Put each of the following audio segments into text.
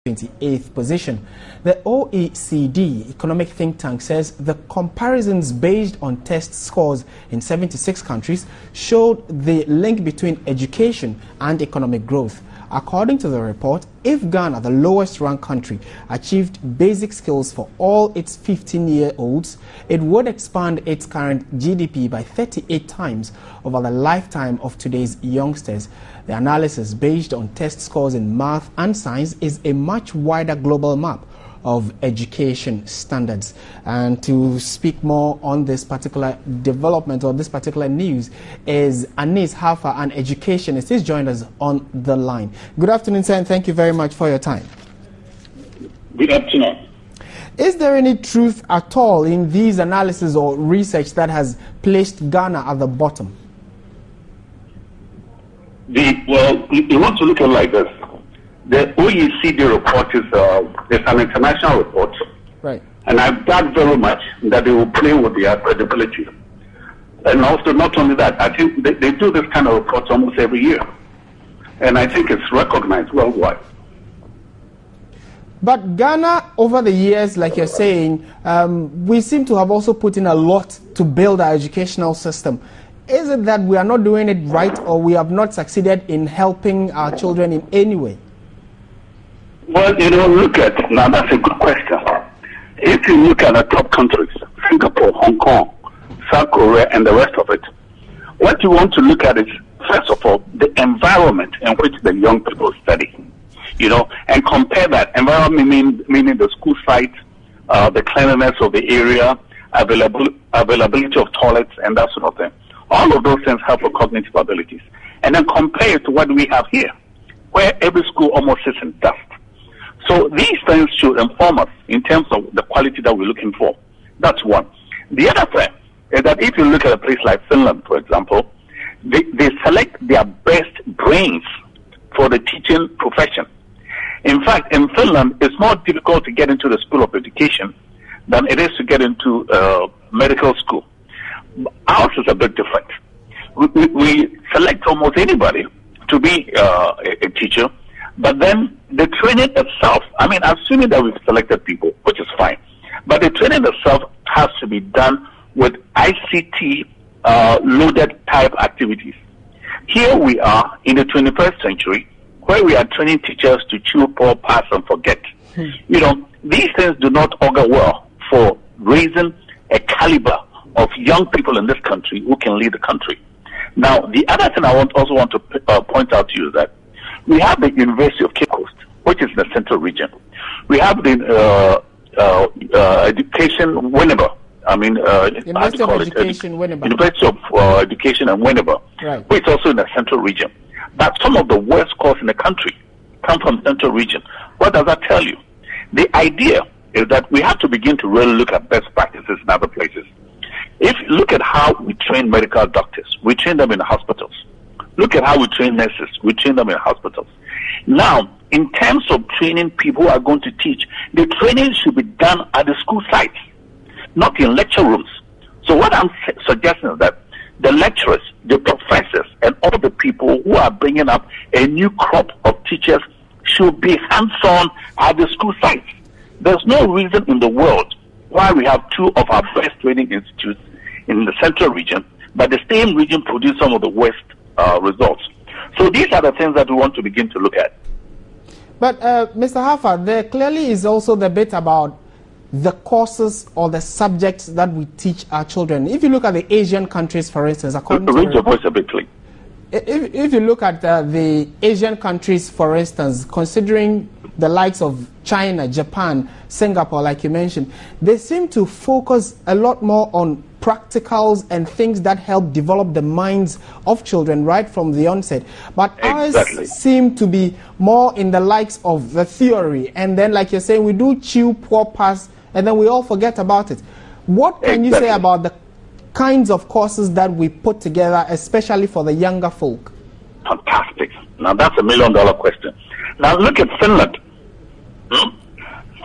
28th position. The OECD economic think tank says the comparisons based on test scores in 76 countries showed the link between education and economic growth. According to the report, if Ghana, the lowest ranked country, achieved basic skills for all its 15-year-olds, it would expand its current GDP by 38 times over the lifetime of today's youngsters. The analysis based on test scores in math and science is a much wider global map of education standards. And to speak more on this particular development or this particular news is Anis Hafa, an educationist. He's joined us on the line. Good afternoon, sir, and thank you very much for your time. Good afternoon. Is there any truth at all in these analysis or research that has placed Ghana at the bottom? Well, you want to look at it like this. The OECD report is it's an international report. Right. And I doubt very much that they will play with their credibility. And also, not only that, I think they do this kind of reports almost every year. And I think it's recognized worldwide. But Ghana, over the years, like you're saying, we seem to have also put in a lot to build our educational system. Is it that we are not doing it right, or we have not succeeded in helping our children in any way? Well, look at, now that's a good question. If you look at the top countries, Singapore, Hong Kong, South Korea, and the rest of it, what you want to look at is, first of all, the environment in which the young people study, and compare that environment, meaning the school site, the cleanliness of the area, availability of toilets, and that sort of thing. All of those things help with cognitive abilities. And then compare it to what we have here, where every school almost sits in dust. So these things should inform us in terms of the quality that we're looking for. That's one. The other thing is that if you look at a place like Finland, for example, they select their best brains for the teaching profession. In fact, in Finland, it's more difficult to get into the School of Education than it is to get into medical school. Ours is a bit different. We select almost anybody to be a teacher, but then the training itself, assuming that we've selected people, which is fine, but the training itself has to be done with ICT loaded type activities. Here we are in the 21st century, where we are training teachers to chew, pour, pass, and forget. These things do not augur well for raising a caliber of young people in this country who can lead the country. Now, the other thing I also want to point out to you is that we have the University of Cape Coast, which is in the central region. We have the Education Winneba. University of Education Winneba. University of Education in Winneba, right, which is also in the central region. But some of the worst courses in the country come from central region. What does that tell you? The idea is that we have to begin to really look at best practices in other places. If you look at how we train medical doctors, we train them in the hospitals. Look at how we train nurses, we train them in hospitals. Now, in terms of training people who are going to teach, the training should be done at the school sites, not in lecture rooms. So what I'm suggesting is that the lecturers, the professors, and all the people who are bringing up a new crop of teachers should be hands-on at the school sites. There's no reason in the world why we have two of our best training institutes in the central region, but the same region produce some of the worst results. So these are the things that we want to begin to look at. But Mr. Hafa, there clearly is also the bit about the courses or the subjects that we teach our children. If you look at the Asian countries, for instance, according to the report, if you look at the Asian countries, for instance, considering the likes of China, Japan, Singapore, like you mentioned, they seem to focus a lot more on practicals and things that help develop the minds of children right from the onset. But ours seem to be more in the likes of the theory. And then, like you're saying, we do chew, pour, pass, and then we all forget about it. What can you say about the kinds of courses that we put together, especially for the younger folk? Fantastic. Now, that's $1 million question. Now, look at Finland.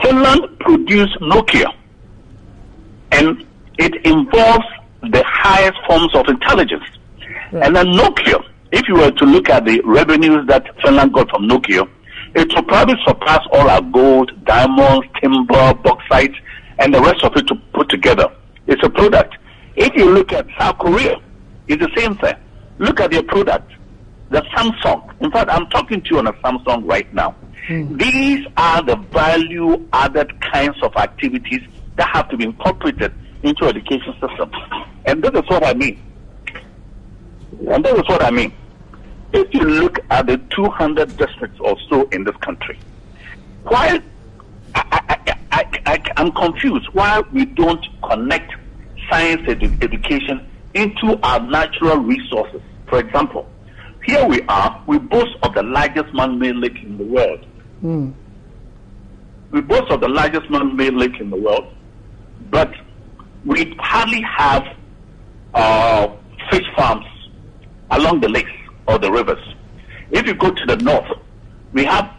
Finland produced Nokia, and it involves the highest forms of intelligence. Right. And then Nokia, if you were to look at the revenues that Finland got from Nokia, it will probably surpass all our gold, diamonds, timber, bauxite, and the rest of it to put together. It's a product. If you look at South Korea, it's the same thing. Look at their product, the Samsung. In fact, I'm talking to you on a Samsung right now. These are the value-added kinds of activities that have to be incorporated into education system. And this is what I mean. If you look at the 200 districts or so in this country, while I'm confused why we don't connect science education into our natural resources. For example, here we are, we boast of the largest man-made lake in the world. We boast of the largest man-made lake in the world, but we hardly have fish farms along the lakes or the rivers. If you go to the north, we have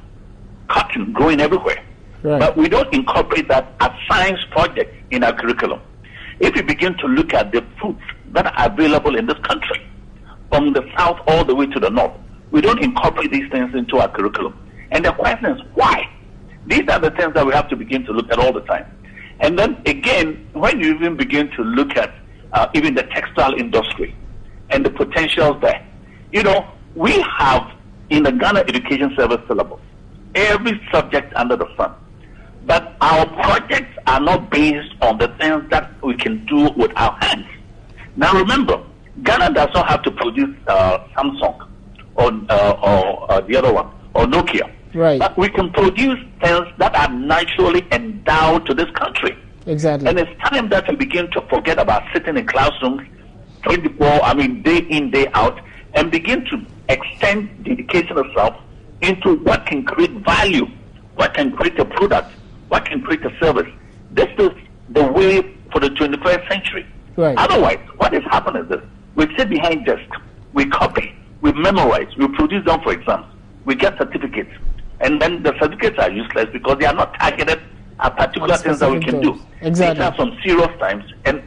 cotton growing everywhere, but we don't incorporate that as science projects in our curriculum. If you begin to look at the foods that are available in this country, from the south all the way to the north, we don't incorporate these things into our curriculum. And the question is, why? These are the things that we have to begin to look at all the time. And then again, when you even begin to look at even the textile industry and the potentials there, you know, we have in the Ghana Education Service syllabus every subject under the sun. But our projects are not based on the things that we can do with our hands. Now remember, Ghana does not have to produce Samsung or the other one, or Nokia. Right. But we can produce things that are naturally endowed to this country. Exactly. And it's time that we begin to forget about sitting in classrooms 24, day in, day out, and begin to extend the education itself into what can create value, what can create a product, what can create a service. This is the way for the 21st century. Right. Otherwise, what is happening is this. We sit behind desks, we copy, we memorize, we produce them for exams, we get certificates, and then the certificates are useless because they are not targeted at particular things that we can do. Exactly. These are some serious times, and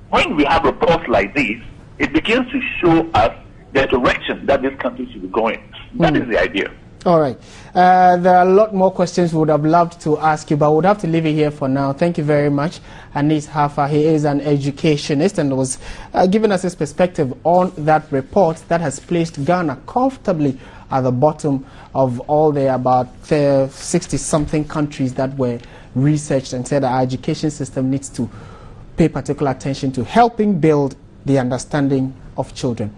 when we have reports like these, it begins to show us the direction that this country should be going. That is the idea. All right. There are a lot more questions we would have loved to ask you, but we would have to leave it here for now. Thank you very much, Anis Hafa. He is an educationist and was giving us his perspective on that report that has placed Ghana comfortably at the bottom of all the about 60-something countries that were researched, and said our education system needs to pay particular attention to helping build the understanding of children.